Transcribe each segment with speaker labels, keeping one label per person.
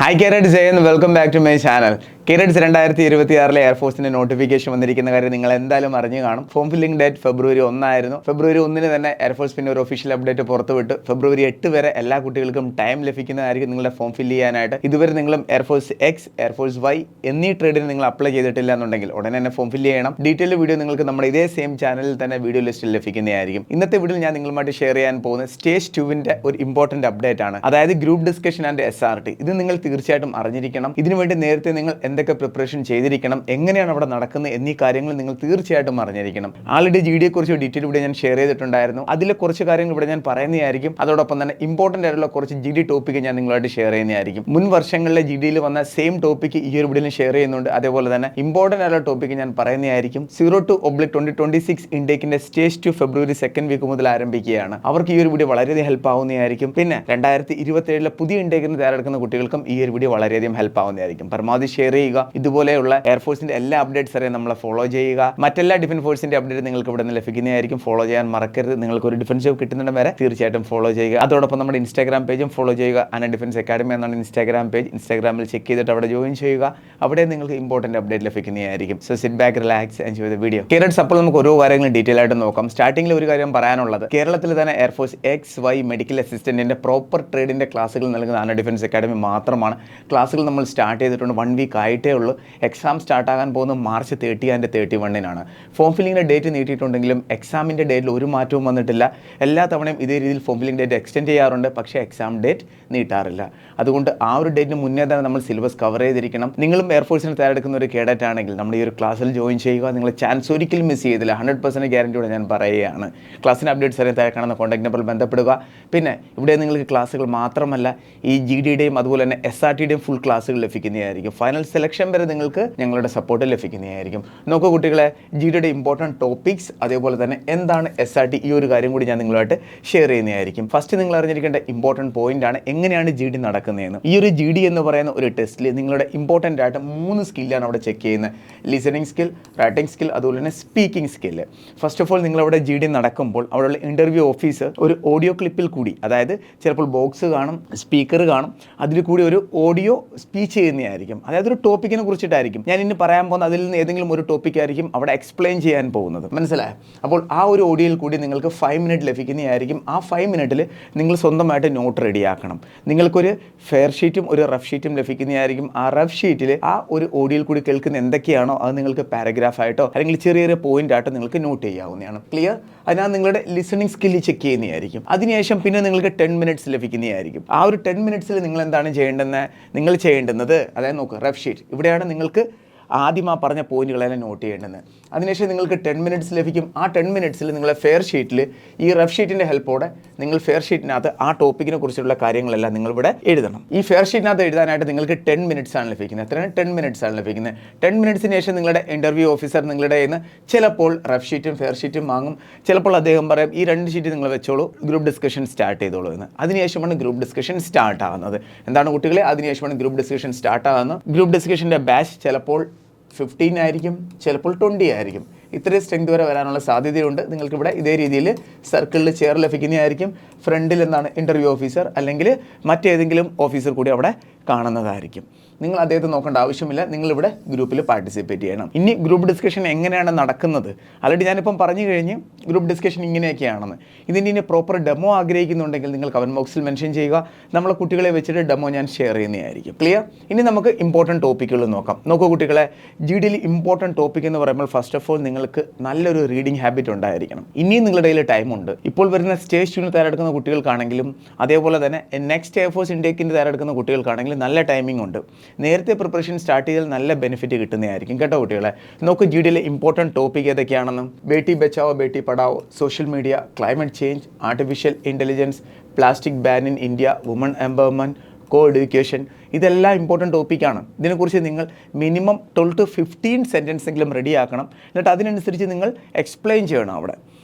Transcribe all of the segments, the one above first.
Speaker 1: Hi Carrots and welcome back to my channel. Carrots 2026 എയർഫോഴ്സിന്റെ notification വന്നിരിക്കുന്ന കാര്യം നിങ്ങൾ എന്തായാലും അറിഞ്ഞു കാണും. ഫോം ഫില്ലിംഗ് ഡേറ്റ് ഫെബ്രുവരി 1 ആയിരുന്നു. ഫെബ്രുവരി 1 തന്നെ എയർഫോഴ്സ് പിന്നെ ഒരു ഒഫീഷ്യൽ അപ്ഡേറ്റ് പുറത്തുവിട്ടു. ഫെബ്രുവരി 8 വരെ എല്ലാ കുട്ടികൾക്കും ടൈം ലഭിക്കുന്നതായിരിക്കും നിങ്ങളുടെ ഫോം ഫില്ല് ചെയ്യാനായിട്ട്. ഇതുവരെ നിങ്ങളും എയർഫോഴ്സ് എക്സ്, എയർഫോഴ്സ് വൈ എന്നീ ട്രേഡിന് നിങ്ങൾ അപ്ലൈ ചെയ്തിട്ടില്ല എന്നുണ്ടെങ്കിൽ ഉടനെ തന്നെ ഫോം ഫില്ല് ചെയ്യണം. ഡീറ്റെയിൽ വീഡിയോ നിങ്ങൾക്ക് നമ്മുടെ ഇതേ സെയിം ചാനലിൽ തന്നെ വീഡിയോ ലിസ്റ്റിൽ ലഭിക്കുന്നതായിരിക്കും. ഇന്നത്തെ വീഡിയോയിൽ ഞാൻ നിങ്ങളുമായിട്ട് ഷെയർ ചെയ്യാൻ പോകുന്നത് സ്റ്റേജ് 2ന്റെ ഒരു ഇമ്പോർട്ടന്റ് അപ്ഡേറ്റ് ആണ്. അതായത് ഗ്രൂപ്പ് ഡിസ്കഷൻ ആൻഡ് SRT. ഇത് നിങ്ങൾ തീർച്ചയായിട്ടും അറിഞ്ഞിരിക്കണം. ഇതിനുവേണ്ടി നേരത്തെ നിങ്ങൾ എന്തൊക്കെ പ്രിപ്പറേഷൻ ചെയ്തിരിക്കണം, എങ്ങനെയാണ് അവിടെ നടക്കുന്നത് എന്നീ കാര്യങ്ങൾ നിങ്ങൾ തീർച്ചയായിട്ടും അറിഞ്ഞിരിക്കണം. ആൾറെഡി GD കുറിച്ച് ഡീറ്റെയിൽ ഇവിടെ ഞാൻ ഷെയർ ചെയ്തിട്ടുണ്ടായിരുന്നു. അതിലെ കുറച്ച് കാര്യങ്ങൾ ഇവിടെ ഞാൻ പറയുന്നതായിരിക്കും. അതോടൊപ്പം തന്നെ ഇമ്പോർട്ടൻ്റ് ആയിട്ടുള്ള കുറച്ച് GD ടോപ്പിക്ക് ഞാൻ നിങ്ങളായിട്ട് ഷെയർ ചെയ്യുന്നതായിരിക്കും. മുൻ വർഷങ്ങളിലെ GDയിൽ വന്ന സെയിം ടോപ്പിക്ക് ഈ ഒരു വീഡിയോയിൽ ഷെയർ ചെയ്യുന്നുണ്ട്. അതേപോലെ തന്നെ ഇമ്പോർട്ടൻ്റ് ആയിട്ടുള്ള ടോപ്പിക്ക് ഞാൻ പറയുന്നതായിരിക്കും. 02/2026 ഇൻടേക്കിന്റെ സ്റ്റേജ് 2 ഫെബ്രുവരി 2nd വീക്ക് മുതൽ ആരംഭിക്കുകയാണ്. അവർക്ക് ഈ ഒരു വീഡിയോ വളരെയധികം ഹെൽപ്പ് ആവുന്നതായിരിക്കും. പിന്നെ 2027 പുതിയ ഇൻടേക്കിന് തയ്യാറെടുക്കുന്ന കുട്ടികൾക്കും ഈ ഒരു വീഡിയോ വളരെയധികം ഹെൽപ്പ് ആവുന്നതായിരിക്കും. പരമാവധി ഷെയർ ചെയ്യുക. ഇതുപോലെയുള്ള എയർഫോഴ്സിന്റെ എല്ലാ അപ്ഡേറ്റ്സ് അറിയാൻ നമ്മളെ ഫോളോ ചെയ്യുക. മറ്റെല്ലാ ഡിഫൻസ് ഫോഴ്സിന്റെ അപ്ഡേറ്റ് നിങ്ങൾക്ക് ഇവിടെ നിന്ന് ലഭിക്കുന്നതായിരിക്കും. ഫോളോ ചെയ്യാൻ മറക്കരുത്. നിങ്ങൾക്ക് ഒരു ഡിഫൻസ് ജോബ് കിട്ടുന്നതിന് വരെ തീർച്ചയായിട്ടും ഫോളോ ചെയ്യുക. അതോടൊപ്പം നമ്മുടെ ഇൻസ്റ്റാഗ്രാം പേജും ഫോളോ ചെയ്യുക. അന ഡിഫൻസ് അക്കാഡമി എന്നാണ് ഇൻസ്റ്റാഗ്രാം പേജ്. ഇൻസ്റ്റാഗ്രാമിൽ ചെക്ക് ചെയ്തിട്ട് അവിടെ ജോയിൻ ചെയ്യുക. അവിടെ നിങ്ങൾക്ക് ഇമ്പോർട്ടന്റ് അപ്ഡേറ്റ് ലഭിക്കുന്നതായിരിക്കും. So sit back, relax, enjoy the video. കേരളത്തിൽ അപ്പോൾ നമുക്ക് ഓരോ കാര്യങ്ങളും ഡീറ്റെയിൽ ആയിട്ട് നോക്കാം. സ്റ്റാർട്ടിംഗിൽ ഒരു കാര്യം പറയാനുള്ളത്, കേരളത്തിൽ തന്നെ എയർഫോഴ്സ് എക്സ്, വൈ മെഡിക്കൽ അസിസ്റ്റന്റിന്റെ പ്രോപ്പർ ട്രേഡിന്റെ ക്ലാസ്സുകൾ നൽകുന്ന അന ഡിഫൻസ് അക്കാഡമി മാത്രമാണ്. ക്ലാസ്സുകൾ നമ്മൾ സ്റ്റാർട്ട് ചെയ്തിട്ടുണ്ട്. 1 വീക്ക് ആയിട്ടേ ഉള്ളൂ. എക്സാം സ്റ്റാർട്ടാകാൻ പോകുന്നത് മാർച്ച് 30 ആൻഡ് 31 ഫോം ഫില്ലിങ്ങിൻ്റെ ഡേറ്റ് നീട്ടിയിട്ടുണ്ടെങ്കിലും എക്സാമിൻ്റെ ഡേറ്റിൽ ഒരു മാറ്റവും വന്നിട്ടില്ല. എല്ലാ തവണയും ഇതേ രീതിയിൽ ഫോം ഫില്ലിംഗ് ഡേറ്റ് എക്സ്റ്റെൻഡ് ചെയ്യാറുണ്ട്, പക്ഷേ എക്സാം ഡേറ്റ് നീട്ടാറില്ല. അതുകൊണ്ട് ആ ഒരു ഡേറ്റിന് മുന്നേ തന്നെ നമ്മൾ സിലബസ് കവർ ചെയ്തിരിക്കണം. നിങ്ങളും എയർഫോഴ്സിന് തയ്യാറെടുക്കുന്ന ഒരു കേഡറ്റ് ആണെങ്കിൽ നമ്മൾ ഈ ഒരു ക്ലാസ്സിൽ ജോയിൻ ചെയ്യുക. നിങ്ങൾ ചാൻസ് ഒരിക്കലും മിസ് ചെയ്തില്ല. 100% ഗ്യാരണ്ടിയോടെ ഞാൻ പറയുകയാണ്. ക്ലാസ്സിന് അപ്ഡേറ്റ്സ് അറിയാൻ തയ്യാറാണെന്ന കോൺടാക്ട് നമ്പറിൽ ബന്ധപ്പെടുക. പിന്നെ ഇവിടെ നിങ്ങൾക്ക് ക്ലാസ്സുകൾ മാത്രമല്ല, ഈ GDയുടെയും അതുപോലെ തന്നെ SRTയുടെയും ഫുൾ ക്ലാസ്സുകൾ ലഭിക്കുന്നതായിരിക്കും. ഫൈനൽ സെലക്ഷൻ വരെ നിങ്ങൾക്ക് ഞങ്ങളുടെ സപ്പോർട്ട് ലഭിക്കുന്നതായിരിക്കും. നോക്കൂ കുട്ടികളെ, GDയുടെ ഇമ്പോർട്ടൻറ്റ് ടോപ്പിക്സ് അതേപോലെ തന്നെ എന്താണ് SRT, ഈ ഒരു കാര്യം കൂടി ഞാൻ നിങ്ങളുമായിട്ട് ഷെയർ ചെയ്യുന്നതായിരിക്കും. ഫസ്റ്റ് നിങ്ങൾ അറിഞ്ഞിരിക്കേണ്ട ഇമ്പോർട്ടൻറ്റ് പോയിന്റ് ആണ് എങ്ങനെയാണ് GD നടക്കുന്നതെന്ന്. ഈ ഒരു GD എന്ന് പറയുന്ന ഒരു ടെസ്റ്റിൽ നിങ്ങളുടെ ഇമ്പോർട്ടൻ്റ് ആയിട്ട് 3 സ്കില്ലാണ് അവിടെ ചെക്ക് ചെയ്യുന്നത്. ലിസണിങ് സ്കിൽ, റൈറ്റിംഗ് സ്കിൽ, അതുപോലെ തന്നെ speaking skill. First of all നിങ്ങളവിടെ GD നടക്കുമ്പോൾ അവിടെയുള്ള ഇൻ്റർവ്യൂ ഓഫീസർ ഒരു ഓഡിയോ ക്ലിപ്പിൽ കൂടി, അതായത് ചിലപ്പോൾ ബോക്സ് കാണും, സ്പീക്കർ കാണും, അതിൽ കൂടി ഒരു ഓഡിയോ സ്പീച്ച് ചെയ്യുന്നതായിരിക്കും. അതായത് ഒരു ടോപ്പിക്കിനെ കുറിച്ചിട്ടായിരിക്കും ഞാൻ ഇനി പറയാൻ പോകുന്നത്. അതിൽ നിന്ന് ഏതെങ്കിലും ഒരു ടോപ്പിക് ആയിരിക്കും അവിടെ എക്സ്പ്ലെയിൻ ചെയ്യാൻ പോകുന്നത്. മനസ്സിലായോ? അപ്പോൾ ആ ഒരു ഓഡിയോയിൽ കൂടി നിങ്ങൾക്ക് 5 മിനിറ്റ് ലഭിക്കുന്നതായിരിക്കും. ആ 5 മിനിറ്റിൽ നിങ്ങൾ സ്വന്തമായിട്ട് നോട്ട് റെഡിയാക്കണം. നിങ്ങൾക്കൊരു ഫെയർ ഷീറ്റും ഒരു റഫ് ഷീറ്റും ലഭിക്കുന്നതായിരിക്കും. ആ റഫ് ഷീറ്റിൽ ആ ഒരു ഓഡിയോയിൽ കൂടി കേൾക്കുന്ന എന്തൊക്കെയാണോ അത് നിങ്ങൾക്ക് പാരഗ്രാഫ് ആയിട്ടോ അല്ലെങ്കിൽ ചെറിയ പോയിന്റ് ആയിട്ടോ നിങ്ങൾക്ക് നോട്ട് ചെയ്യാവുന്നതാണ്. ക്ലിയർ? അതിനകത്ത് നിങ്ങളുടെ ലിസണിങ് സ്കില്ല് ചെക്ക് ചെയ്യുന്നതായിരിക്കും. അതിനുശേഷം പിന്നെ നിങ്ങൾക്ക് 10 മിനിറ്റ്സ് ലഭിക്കുന്നതായിരിക്കും. ആ ഒരു 10 മിനിറ്റ്സിൽ നിങ്ങൾ എന്താണ് ചെയ്യേണ്ടുന്നത്? അതായത് നോക്കുക, റഫ് ഷീറ്റ് ഇവിടെയാണ് നിങ്ങൾക്ക് ആദ്യം ആ പറഞ്ഞ പോയിന്റുകളെല്ലാം നോട്ട് ചെയ്യേണ്ടത്. അതിനുശേഷം നിങ്ങൾക്ക് 10 മിനിറ്റ്സ് ലഭിക്കും. ആ 10 മിനിറ്റ്സിൽ നിങ്ങളെ ഫെയർ ഷീറ്റിൽ ഈ റഫ് ഷീറ്റിൻ്റെ ഹെൽപ്പോടെ നിങ്ങൾ ഫെയർ ഷീറ്റിനകത്ത് ആ ടോപ്പിക്കിനെ കുറിച്ചുള്ള കാര്യങ്ങളെല്ലാം നിങ്ങളിവിടെ എഴുതണം. ഈ ഫെയർ ഷീറ്റിനകത്ത് എഴുതാനായിട്ട് നിങ്ങൾക്ക് 10 മിനിറ്റ്സ് ആണ് ലഭിക്കുന്നത്. എത്രയാണ്? 10 മിനിറ്റ്സ് ആണ് ലഭിക്കുന്നത്. 10 മിനിറ്റ്സിന് ശേഷം നിങ്ങളുടെ ഇൻ്റർവ്യൂ ഓഫീസർ നിങ്ങളുടെ കയ്യിൽ നിന്ന് ചിലപ്പോൾ റഫ് ഷീറ്റും ഫെയർ ഷീറ്റും വാങ്ങും. ചിലപ്പോൾ അദ്ദേഹം പറയും ഈ 2 ഷീറ്റ് നിങ്ങൾ വെച്ചോളൂ, ഗ്രൂപ്പ് ഡിസ്കഷൻ സ്റ്റാർട്ട് ചെയ്തോളൂ എന്ന്. അതിനുശേഷമാണ് ഗ്രൂപ്പ് ഡിസ്കഷൻ സ്റ്റാർട്ട് ആകുന്നത്. എന്താണ് കുട്ടികളെ? അതിനുശേഷമാണ് ഗ്രൂപ്പ് ഡിസ്കഷൻ സ്റ്റാർട്ട് ആകുന്നത്. ഗ്രൂപ്പ് ഡിസ്കഷൻ്റെ ബാച്ച് ചിലപ്പോൾ 15 ആയിരിക്കും, ചിലപ്പോൾ 20 ആയിരിക്കും. ഇത്രയും സ്ട്രെങ്ത് വരെ വരാനുള്ള സാധ്യതയുണ്ട്. നിങ്ങൾക്കിവിടെ ഇതേ രീതിയിൽ സർക്കിളിൽ ചെയർ ലഭിക്കുന്നതായിരിക്കും. ഫ്രണ്ടിൽ എന്താണ് ഇൻ്റർവ്യൂ ഓഫീസർ അല്ലെങ്കിൽ മറ്റേതെങ്കിലും ഓഫീസർ കൂടി അവിടെ കാണുന്നതായിരിക്കും. നിങ്ങൾ അദ്ദേഹത്തെ നോക്കേണ്ട ആവശ്യമില്ല. നിങ്ങളിവിടെ ഗ്രൂപ്പിൽ പാർട്ടിസിപ്പേറ്റ് ചെയ്യണം. ഇനി ഗ്രൂപ്പ് ഡിസ്കഷൻ എങ്ങനെയാണ് നടക്കുന്നത്? ആൾറെഡി ഞാനിപ്പം പറഞ്ഞു കഴിഞ്ഞ് ഗ്രൂപ്പ് ഡിസ്കഷൻ ഇങ്ങനെയൊക്കെയാണെന്ന്. ഇതിൻ്റെ ഇനി പ്രോപ്പർ ഡെമോ ആഗ്രഹിക്കുന്നുണ്ടെങ്കിൽ നിങ്ങൾ കമൻറ്റ് ബോക്സിൽ മെൻഷൻ ചെയ്യുക. നമ്മളെ കുട്ടികളെ വെച്ചിട്ട് ഡെമോ ഞാൻ ഷെയർ ചെയ്യുന്നതായിരിക്കും. ക്ലിയർ? ഇനി നമുക്ക് ഇമ്പോർട്ടൻറ്റ് ടോപ്പിക്കുകൾ നോക്കാം. നോക്കൂ കുട്ടികളെ, GDയിൽ ഇമ്പോർട്ടൻറ്റ് ടോപ്പിക് എന്ന് പറയുമ്പോൾ ഫസ്റ്റ് ഓഫ് ഓൾ നിങ്ങൾക്ക് നല്ലൊരു റീഡിംഗ് ഹാബിറ്റ് ഉണ്ടായിരിക്കണം. ഇനിയും നിങ്ങളുടെ കയ്യിൽ ടൈമുണ്ട്. ഇപ്പോൾ വരുന്ന സ്റ്റേജ് 2 തയ്യാറെടുക്കുന്ന കുട്ടികൾക്കാണെങ്കിലും അതേപോലെ തന്നെ നെക്സ്റ്റ് എയർഫോഴ്സ് ഇൻടേക്കിന് തയ്യാറെടുക്കുന്ന കുട്ടികൾക്കാണെങ്കിലും നല്ല ടൈമിംഗ് ഉണ്ട്. നേരത്തെ പ്രിപ്പറേഷൻ സ്റ്റാർട്ട് ചെയ്താൽ നല്ല ബെനിഫിറ്റ് കിട്ടുന്നതായിരിക്കും കേട്ടോ കുട്ടികളെ. നോക്കൂ GDയിലെ ഇമ്പോർട്ടൻറ്റ് ടോപ്പിക് ഏതൊക്കെയാണെന്ന്. Beti Bachao Beti Padhao, social media, climate change, artificial intelligence, plastic ban in India, woman empowerment, co education. ഇതെല്ലാം ഇമ്പോർട്ടൻറ്റ് ടോപ്പിക്കാണ്. ഇതിനെക്കുറിച്ച് നിങ്ങൾ മിനിമം 12 to 15 സെൻറ്റൻസ് എങ്കിലും റെഡിയാക്കണം. എന്നിട്ട് അതിനനുസരിച്ച് നിങ്ങൾ എക്സ്പ്ലെയിൻ ചെയ്യണം അവിടെ.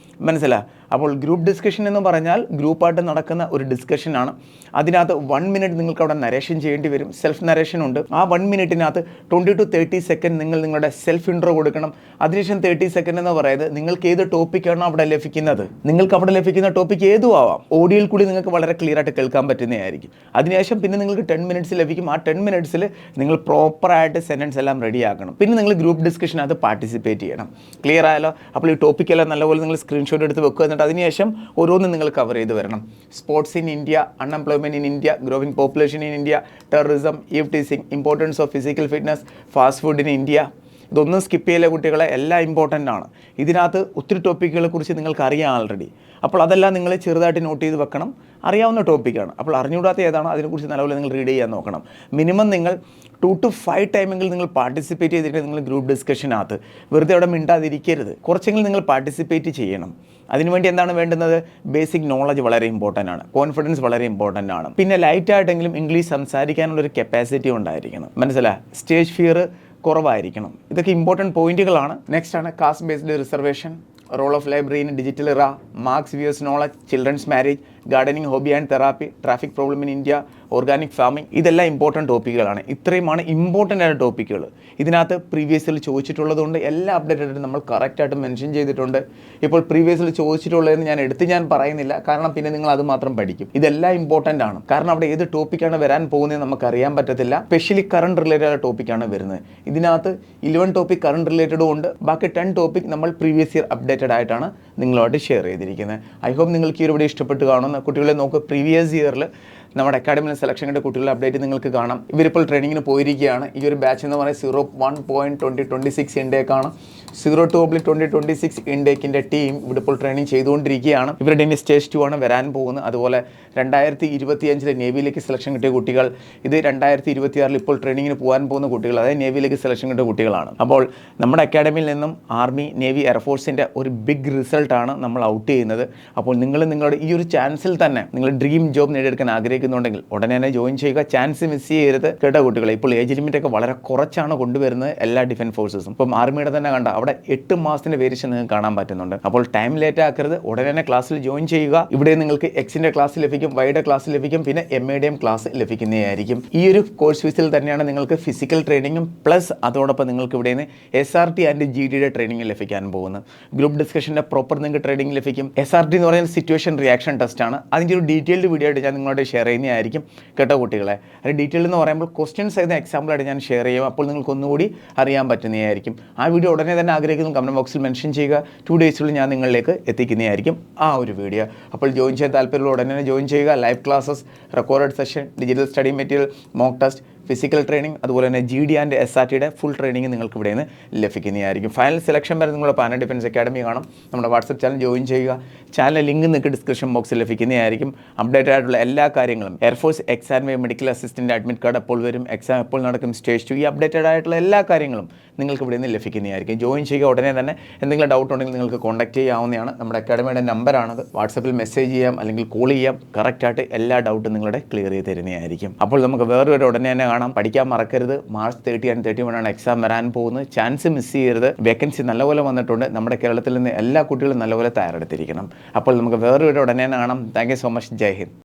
Speaker 1: മനസ്സിലായി? അപ്പോൾ ഗ്രൂപ്പ് ഡിസ്കഷൻ എന്ന് പറഞ്ഞാൽ ഗ്രൂപ്പായിട്ട് നടക്കുന്ന ഒരു ഡിസ്കഷനാണ്. അതിനകത്ത് 1 മിനിറ്റ് നിങ്ങൾക്ക് അവിടെ നരേഷൻ ചെയ്യേണ്ടി വരും. സെൽഫ് നരേഷൻ ഉണ്ട്. ആ 1 മിനിറ്റിനകത്ത് 20 to 30 സെക്കൻഡ് നിങ്ങൾ നിങ്ങളുടെ സെൽഫ് ഇൻട്രോ കൊടുക്കണം. അതിനുശേഷം 30 സെക്കൻഡ് എന്ന് പറയുന്നത് നിങ്ങൾക്ക് ഏത് ടോപ്പിക്കാണോ അവിടെ ലഭിക്കുന്നത്, നിങ്ങൾക്ക് അവിടെ ലഭിക്കുന്ന ടോപ്പിക് ഏതും ആവാം, ഓഡിയോയിൽ കൂടി നിങ്ങൾക്ക് വളരെ ക്ലിയർ ആയിട്ട് കേൾക്കാൻ പറ്റുന്നതായിരിക്കും. അതിനുശേഷം പിന്നെ നിങ്ങൾക്ക് 10 മിനിറ്റ്സ് ലഭിക്കും. ആ 10 മിനിറ്റ്സിൽ നിങ്ങൾ പ്രോപ്പറായിട്ട് സെൻറ്റൻസ് എല്ലാം റെഡിയാക്കണം. പിന്നെ നിങ്ങൾ ഗ്രൂപ്പ് ഡിസ്കഷനകത്ത് പാർട്ടിസിപ്പേറ്റ് ചെയ്യണം. ക്ലിയർ ആയാലോ? അപ്പോൾ ഈ ടോപ്പിക്കെല്ലാം നല്ലപോലെ നിങ്ങൾ സ്ക്രീൻഷോട്ട് എടുത്ത് വെക്കുക. എന്നിട്ട് അതിനുശേഷം ഓരോന്നും നിങ്ങൾ കവർ ചെയ്ത് വരണം. Sports in India, unemployment in India, growing population in India, terrorism, eve teasing, importance of physical fitness, fast food in India. ഇതൊന്നും സ്കിപ്പ് ചെയ്യില്ല കുട്ടികളെ, എല്ലാം ഇമ്പോർട്ടൻ്റ് ആണ്. ഇതിനകത്ത് ഒത്തിരി ടോപ്പിക്കുകളെ കുറിച്ച് നിങ്ങൾക്ക് അറിയാം ഓൾറെഡി. അപ്പോൾ അതെല്ലാം നിങ്ങൾ ചെറുതായിട്ട് നോട്ട് ചെയ്ത് വെക്കണം. അറിയാവുന്ന ടോപ്പിക്കാണ്. അപ്പോൾ അറിഞ്ഞുകൂടാത്ത ഏതാണോ അതിനെക്കുറിച്ച് നല്ലപോലെ നിങ്ങൾ റീഡ് ചെയ്യാൻ നോക്കണം. മിനിമം നിങ്ങൾ 2 to 5 ടൈമെങ്കിലും നിങ്ങൾ പാർട്ടിസിപ്പേറ്റ് ചെയ്തിട്ട് നിങ്ങൾ ഗ്രൂപ്പ് ഡിസ്കഷനകത്ത് വെറുതെ അവിടെ മിണ്ടാതിരിക്കരുത്. കുറച്ചെങ്കിലും നിങ്ങൾ പാർട്ടിസിപ്പേറ്റ് ചെയ്യണം. അതിനുവേണ്ടി എന്താണ് വേണ്ടുന്നത്? ബേസിക് നോളജ് വളരെ ഇമ്പോർട്ടൻ്റ് ആണ്. കോൺഫിഡൻസ് വളരെ ഇമ്പോർട്ടൻ്റ് ആണ്. പിന്നെ ലൈറ്റായിട്ടെങ്കിലും ഇംഗ്ലീഷ് സംസാരിക്കാനുള്ളൊരു കപ്പാസിറ്റി ഉണ്ടായിരിക്കണം. മനസ്സിലായി? സ്റ്റേജ് ഫിയർ കുറവായിരിക്കണം. ഇതൊക്കെ ഇമ്പോർട്ടൻറ്റ് പോയിന്റുകളാണ്. നെക്സ്റ്റ് ആണ് caste based reservation, role of library in digital era, Marx views knowledge, children's marriage, gardening hobby and therapy, traffic problem in India, organic farming. ഇതെല്ലാം important ടോപ്പിക്കുകളാണ്. ഇത്രയുമാണ് important ആയ ടോപ്പിക്കുകൾ. ഇതിനകത്ത് പ്രീവിയസിൽ ചോദിച്ചിട്ടുള്ളതുകൊണ്ട് എല്ലാ അപ്ഡേറ്റഡ് നമ്മൾ കറക്റ്റായിട്ട് മെൻഷൻ ചെയ്തിട്ടുണ്ട്. ഇപ്പോൾ പ്രീവിയസിൽ ചോദിച്ചിട്ടുള്ളതെന്ന് ഞാൻ പറയുന്നില്ല, കാരണം പിന്നെ നിങ്ങൾ അത് മാത്രം പഠിക്കും. ഇതെല്ലാം ഇമ്പോർട്ടൻ്റ് ആണ്. കാരണം അവിടെ ഏത് ടോപ്പിക്കാണ് വരാൻ പോകുന്നത് നമുക്ക് അറിയാൻ പറ്റത്തില്ല. സ്പെഷ്യലി കറണ്ട് റിലേറ്റഡ് ആയ ടോപ്പിക്കാണ് വരുന്നത്. ഇതിനകത്ത് 11 ടോപ്പിക് കറണ്ട് റിലേറ്റഡും ഉണ്ട്. ബാക്കി 10 ടോപ്പിക് നമ്മൾ പ്രീവിയസ് ഇയർ അപ്ഡേറ്റഡ് ആയിട്ടാണ് നിങ്ങളുമായിട്ട് ഷെയർ ചെയ്തിരിക്കുന്നത്. ഐ ഹോപ്പ് നിങ്ങൾക്ക് ഈ ഒരു വീഡിയോ ഇഷ്ടപ്പെട്ട് കാണുന്ന കുട്ടികളെ നോക്കുക. പ്രീവിയസ് ഇയറിൽ നമ്മുടെ അക്കാഡമിയിൽ സെലക്ഷൻ കിട്ടിയ കുട്ടികളുടെ അപ്ഡേറ്റ് നിങ്ങൾക്ക് കാണാം. ഇവരിപ്പോൾ ട്രെയിനിങ്ങിന് പോയിരിക്കുകയാണ്. ഈ ഒരു ബാച്ച് എന്ന് പറയുന്നത് 01.2026 ഇൻഡേക്കാണ്. 02/2026 ഇൻഡേക്കിൻ്റെ ടീം ഇവിടെ ഇപ്പോൾ ട്രെയിനിങ് ചെയ്തുകൊണ്ടിരിക്കുകയാണ്. ഇവരുടെ ഇനി സ്റ്റേജ് 2 ആണ് വരാൻ പോകുന്നത്. അതുപോലെ 2025 നേവിയിലേക്ക് സെലക്ഷൻ കിട്ടിയ കുട്ടികൾ, ഇത് 2026 ഇപ്പോൾ ട്രെയിനിങ്ങിന് പോകാൻ പോകുന്ന കുട്ടികൾ, അതായത് നേവിയിലേക്ക് സെലക്ഷൻ കിട്ടിയ കുട്ടികളാണ്. അപ്പോൾ നമ്മുടെ അക്കാഡമിയിൽ നിന്നും ആർമി, നേവി, എയർഫോഴ്സിൻ്റെ ഒരു ബിഗ് റിസൾട്ടാണ് നമ്മൾ ഔട്ട് ചെയ്യുന്നത്. അപ്പോൾ നിങ്ങൾ നിങ്ങളുടെ ഈ ഒരു ചാൻസിൽ തന്നെ നിങ്ങൾ ഡ്രീം ജോബ് നേടിയെടുക്കാൻ ആഗ്രഹിക്കുന്നുണ്ടെങ്കിൽ ഉടനെ തന്നെ ജോയിൻ ചെയ്യുക. ചാൻസ് മിസ് ചെയ്യരുത് കേട്ടോ കുട്ടികളെ. ഇപ്പോൾ ഏജ് ലിമിറ്റ് ഒക്കെ വളരെ കുറച്ചാണ് കൊണ്ടുവരുന്നത് എല്ലാ ഡിഫൻസ് ഫോഴ്സസും. ഇപ്പം ആർമിയുടെ തന്നെ കണ്ട അവിടെ 8 മാസത്തിൻ്റെ വേരിയേഷൻ നിങ്ങൾക്ക് കാണാൻ പറ്റുന്നുണ്ട്. അപ്പോൾ ടൈം ലേറ്റ് ആക്കരുത്, ഉടനെ തന്നെ ക്ലാസ്സിൽ ജോയിൻ ചെയ്യുക. ഇവിടെ നിങ്ങൾക്ക് എക്സിൻ്റെ ക്ലാസ് ലഭിക്കും, വൈയുടെ ക്ലാസ് ലഭിക്കും, പിന്നെ MADM ക്ലാസ് ലഭിക്കുന്നതായിരിക്കും. ഈ ഒരു കോഴ്സ് ഫീസിൽ തന്നെയാണ് നിങ്ങൾക്ക് ഫിസിക്കൽ ട്രെയിനിങ്ങും പ്ലസ് അതോടൊപ്പം നിങ്ങൾക്ക് ഇവിടെ നിന്ന് SRT ആൻഡ് GDയുടെ ട്രെയിനിങ് ലഭിക്കാൻ പോകുന്നത്. ഗ്രൂപ്പ് ഡിസ്കഷൻ്റെ പ്രോപ്പർ നിങ്ങൾക്ക് ട്രെയിനിങ് ലഭിക്കും. SRT എന്ന് പറയുന്നത് സിറ്റുവേഷൻ റിയാക്ഷൻ ടെസ്റ്റ് ആണ്. അതിൻ്റെ ഒരു ഡീറ്റെയിൽഡ് വീഡിയോ ആയിട്ട് ഞാൻ നിങ്ങളോട് ഷെയർ ചെയ്യുന്നതായിരിക്കും കേട്ടോ കുട്ടികളെ. അത് ഡീറ്റെയിൽ എന്ന് പറയുമ്പോൾ ക്വസ്റ്റ്യൻസ് ആയിരുന്ന എക്സാമ്പിളായിട്ട് ഞാൻ ഷെയർ ചെയ്യും. അപ്പോൾ നിങ്ങൾക്ക് ഒന്നുകൂടി അറിയാൻ പറ്റുന്നതായിരിക്കും. ആ വീഡിയോ ഉടനെ തന്നെ ആഗ്രഹിക്കുന്നു കമൻറ്റ് ബോക്സിൽ മെൻഷൻ ചെയ്യുക. 2 ഡേയ്സിൽ ഞാൻ നിങ്ങളിലേക്ക് എത്തിക്കുന്നതായിരിക്കും ആ ഒരു വീഡിയോ. അപ്പോൾ ജോയിൻ ചെയ്യാൻ താല്പര്യമുള്ള ഉടനെ തന്നെ ജോയിൻ ചെയ്യുക. Live classes, recorded session, digital study material, mock test, physical training, അതുപോലെ തന്നെ GD ആൻഡ് SRTയുടെ ഫുൾ ട്രെയിനിങ് നിങ്ങൾക്ക് ഇവിടെ നിന്ന് ലഭിക്കുന്നതായിരിക്കും. ഫൈനൽ സെലക്ഷൻ വരെ നിങ്ങളുടെ പാന ഡിഫൻസ് അക്കാഡമി കാണും. നമ്മുടെ വാട്സപ്പ് ചാനൽ ജോയിൻ ചെയ്യുക. ചാനൽ ലിങ്ക് നിങ്ങൾക്ക് ഡിസ്ക്രിപ്ഷൻ ബോക്സിൽ ലഭിക്കുന്നതായിരിക്കും. അപ്ഡേറ്റഡ് ആയിട്ടുള്ള എല്ലാ കാര്യങ്ങളും, air force exam, medical assistant admit card എപ്പോൾ വരും, എക്സാം എപ്പോൾ നടക്കും, സ്റ്റേജ് 2, ഈ അപ്ഡേറ്റഡ് ആയിട്ടുള്ള എല്ലാ കാര്യങ്ങളും നിങ്ങൾക്ക് ഇവിടെ നിന്ന് ലഭിക്കുന്നതായിരിക്കും. ജോയിൻ ചെയ്യുക ഉടനെ തന്നെ. എന്തെങ്കിലും ഡൗട്ട് ഉണ്ടെങ്കിൽ നിങ്ങൾക്ക് കോൺടാക്ട് ചെയ്യാവുന്നതാണ്. നമ്മുടെ അക്കാഡമിയുടെ നമ്പറാണത്. വാട്സപ്പിൽ മെസ്സേജ് ചെയ്യാം അല്ലെങ്കിൽ കോൾ ചെയ്യാം. കറക്റ്റായിട്ട് എല്ലാ ഡൗട്ടും നിങ്ങളുടെ ക്ലിയർ ചെയ്ത് തരുന്നതായിരിക്കും. അപ്പോൾ നമുക്ക് വേറൊരു ഉടനെ തന്നെ കാണാം. പഠിക്കാൻ മറക്കരുത്. March 30 and 31 ആണ് എക്സാം വരാൻ പോകുന്നത്. ചാൻസ് മിസ് ചെയ്യരുത്. വേക്കൻസി നല്ലപോലെ വന്നിട്ടുണ്ട്. നമ്മുടെ കേരളത്തിൽ നിന്ന് എല്ലാ കുട്ടികളും നല്ലപോലെ തയ്യാറെടുത്തിരിക്കണം. അപ്പോൾ നമുക്ക് വേറൊരു ഉടനെ കാണാം. Thank you so much. Jai Hind.